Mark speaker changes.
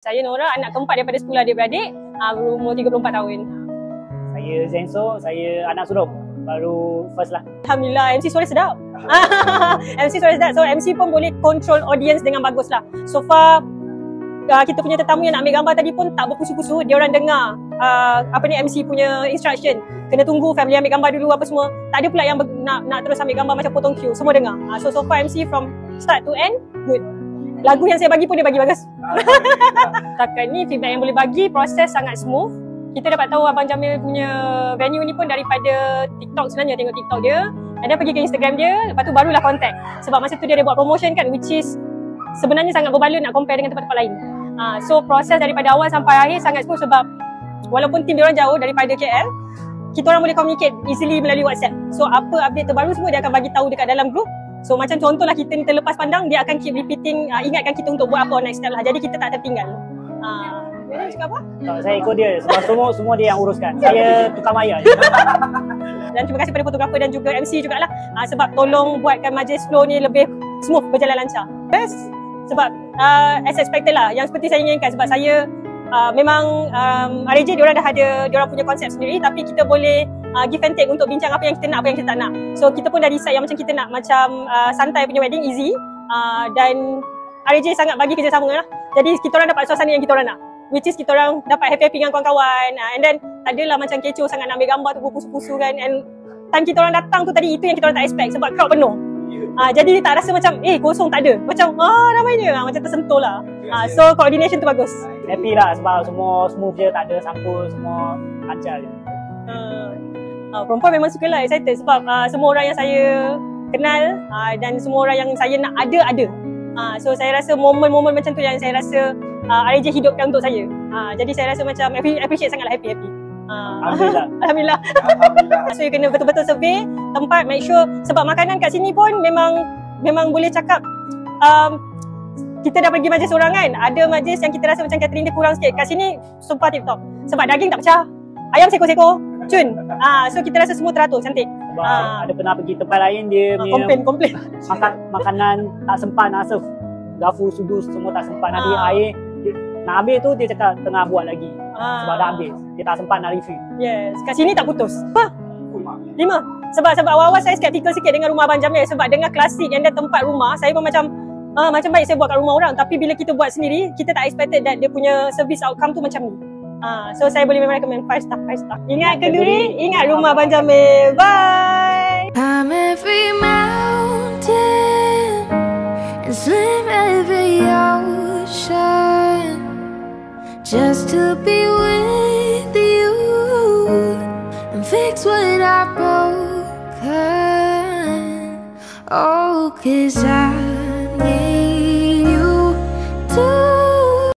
Speaker 1: Saya Nora, anak keempat daripada 10 adik-beradik, berumur 34 tahun.
Speaker 2: Saya Zenso, saya anak sulung, baru first lah.
Speaker 1: Alhamdulillah, MC suara sedap. MC suara sedap, so MC pun boleh control audience dengan bagus lah. So far, kita punya tetamu yang nak ambil gambar tadi pun tak berkusu-kusu, dia orang dengar MC punya instruction. Kena tunggu family ambil gambar dulu apa semua. Tak ada pula yang nak terus ambil gambar macam potong queue, semua dengar. So far MC from start to end, good. Lagu yang saya bagi pun dia bagi bagus. Setakat ni feedback yang boleh bagi, proses sangat smooth. Kita dapat tahu Abang Jamil punya venue ni pun daripada TikTok sebenarnya, tengok TikTok dia. Dan dia pergi ke Instagram dia, lepas tu barulah contact. Sebab masa tu dia ada buat promotion kan, which is sebenarnya sangat berbaloi nak compare dengan tempat-tempat lain. So proses daripada awal sampai akhir sangat smooth sebab walaupun tim dia orang jauh daripada KL, kita orang boleh communicate easily melalui WhatsApp. So apa update terbaru semua dia akan bagi tahu dekat dalam group. So macam contohlah kita ni terlepas pandang, dia akan keep repeating, ingatkan kita untuk buat apa next step lah. Jadi kita tak tertinggal. Dia cakap apa?
Speaker 2: Saya ikut dia sebab semua dia yang uruskan. Saya tukar maya.
Speaker 1: Dan terima kasih pada fotografer dan juga MC jugalah sebab tolong buatkan majlis flow ni lebih smooth, berjalan lancar. Best sebab as expected lah, yang seperti saya inginkan sebab saya memang RJ diorang dah ada diorang punya konsep sendiri, tapi kita boleh give and take untuk bincang apa yang kita nak, apa yang kita tak nak. So kita pun dah decide yang macam kita nak macam santai punya wedding, easy, dan RJ sangat bagi kerjasama lah. Jadi kita orang dapat suasana yang kita orang nak, which is kita orang dapat happy-happy dengan kawan-kawan, and then tak adalah macam kecoh sangat nak ambil gambar tu pusu-pusu kan. And time kita orang datang tu tadi, itu yang kita orang tak expect sebab crowd penuh. Jadi tak rasa macam kosong, tak ada. Macam ramainya, macam tersentuh lah. So coordination tu bagus.
Speaker 2: Happy lah sebab semua smooth je, tak ada sampul, semua lancar je.
Speaker 1: Perempuan memang sukalah, excited sebab semua orang yang saya kenal dan semua orang yang saya nak ada. So saya rasa momen-momen macam tu yang saya rasa RJ hidupkan untuk saya. Jadi saya rasa macam appreciate sangatlah, happy. Alhamdulillah. So you kena betul-betul survey tempat, make sure sebab makanan kat sini pun memang boleh cakap kita dah pergi majlis orang kan, ada majlis yang kita rasa macam catering dia kurang sikit. Kat sini sumpah tip top sebab daging tak pecah, ayam seko-seko cun. So kita rasa semua teratur, cantik.
Speaker 2: Sebab ada pernah pergi tempat lain dia
Speaker 1: komplain.
Speaker 2: Makanan tak sempat nak serve, gafu sudus semua tak sempat. Nanti air nak habis tu dia cakap tengah buat lagi sebab dah habis, dia tak sempat nak refill.
Speaker 1: Yes, kat sini tak putus. 5. Sebab awal-awal saya skeptical sikit dengan rumah Abang Jamil sebab dengar klasik and then tempat rumah saya pun macam baik saya buat kat rumah orang, tapi bila kita buat sendiri kita tak expected that dia punya service outcome tu macam ni. So saya boleh memang recommend 5 star. Ingat Kenduri, ingat rumah Abang Jamil. Bye.
Speaker 3: Climb every mountain and swim every ocean just to be with you and fix what I've broken. Oh, 'cause I need